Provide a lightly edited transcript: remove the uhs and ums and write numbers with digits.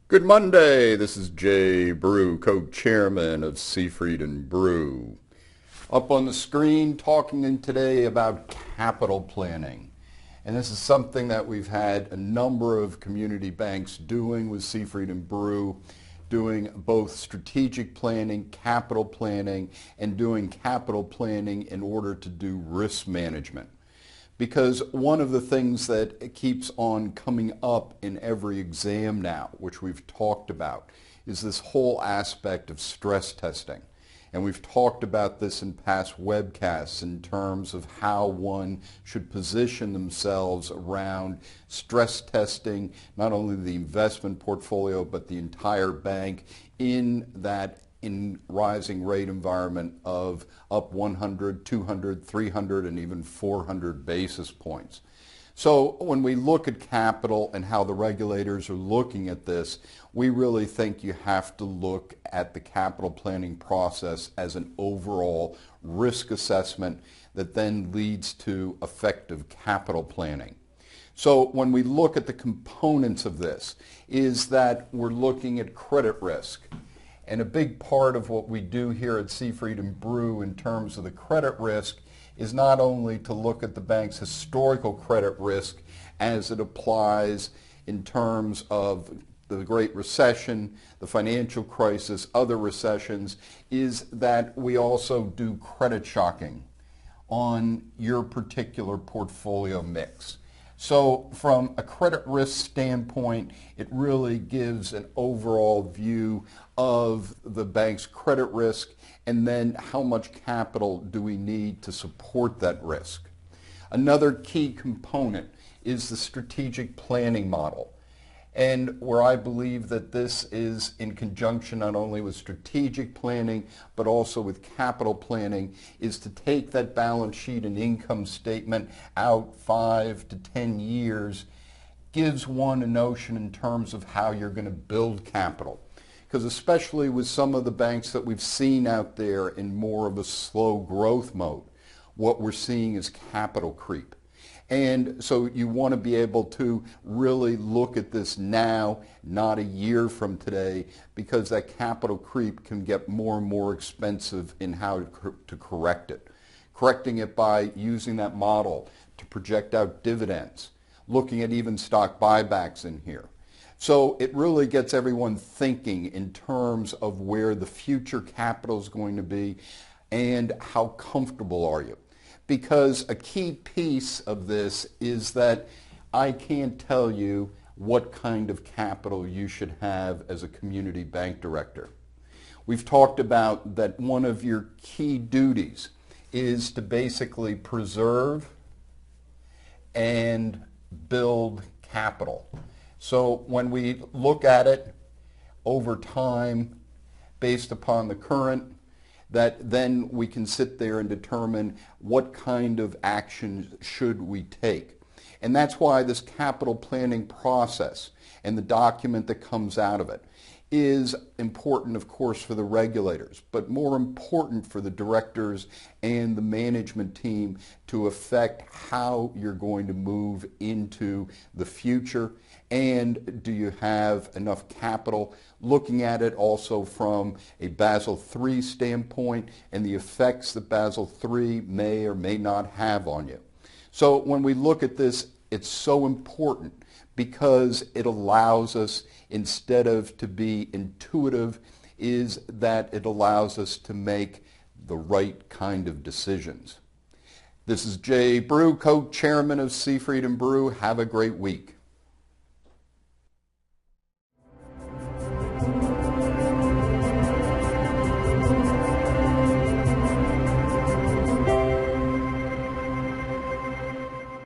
Good Monday. This is Jay Brew, co-chairman of Seafried and Brew. Up on the screen talking today about capital planning. And this is something that we've had a number of community banks doing with Seafried and Brew, doing both strategic planning, capital planning, and doing capital planning in order to do risk management. Because one of the things that keeps on coming up in every exam now, which we've talked about, is this whole aspect of stress testing. And we've talked about this in past webcasts in terms of how one should position themselves around stress testing, not only the investment portfolio, but the entire bank in rising rate environment of up 100, 200, 300, and even 400 basis points. So when we look at capital and how the regulators are looking at this, we really think you have to look at the capital planning process as an overall risk assessment that then leads to effective capital planning. So when we look at the components of this is that we're looking at credit risk. And a big part of what we do here at Seafried and Brew in terms of the credit risk is not only to look at the bank's historical credit risk as it applies in terms of the Great Recession, the financial crisis, other recessions, is that we also do credit shocking on your particular portfolio mix. So from a credit risk standpoint, it really gives an overall view of the bank's credit risk and then how much capital do we need to support that risk. Another key component is the strategic planning model. And where I believe that this is in conjunction not only with strategic planning but also with capital planning is to take that balance sheet and income statement out 5 to 10 years, gives one a notion in terms of how you're going to build capital. Because especially with some of the banks that we've seen out there in more of a slow growth mode, what we're seeing is capital creep. And so you want to be able to really look at this now, not a year from today, because that capital creep can get more and more expensive in how to correct it. Correcting it by using that model to project out dividends, looking at even stock buybacks in here. So it really gets everyone thinking in terms of where the future capital is going to be and how comfortable are you. Because a key piece of this is that I can't tell you what kind of capital you should have as a community bank director. We've talked about that one of your key duties is to basically preserve and build capital. So when we look at it over time based upon the current, that then we can sit there and determine what kind of actions should we take. And that's why this capital planning process and the document that comes out of it is important, of course, for the regulators, but more important for the directors and the management team to affect how you're going to move into the future. And do you have enough capital? Looking at it also from a Basel III standpoint and the effects that Basel III may or may not have on you. So when we look at this, it's so important because it allows us, instead of to be intuitive, is that it allows us to make the right kind of decisions. This is Jay Brew, co-chairman of Seafried and Brew. Have a great week.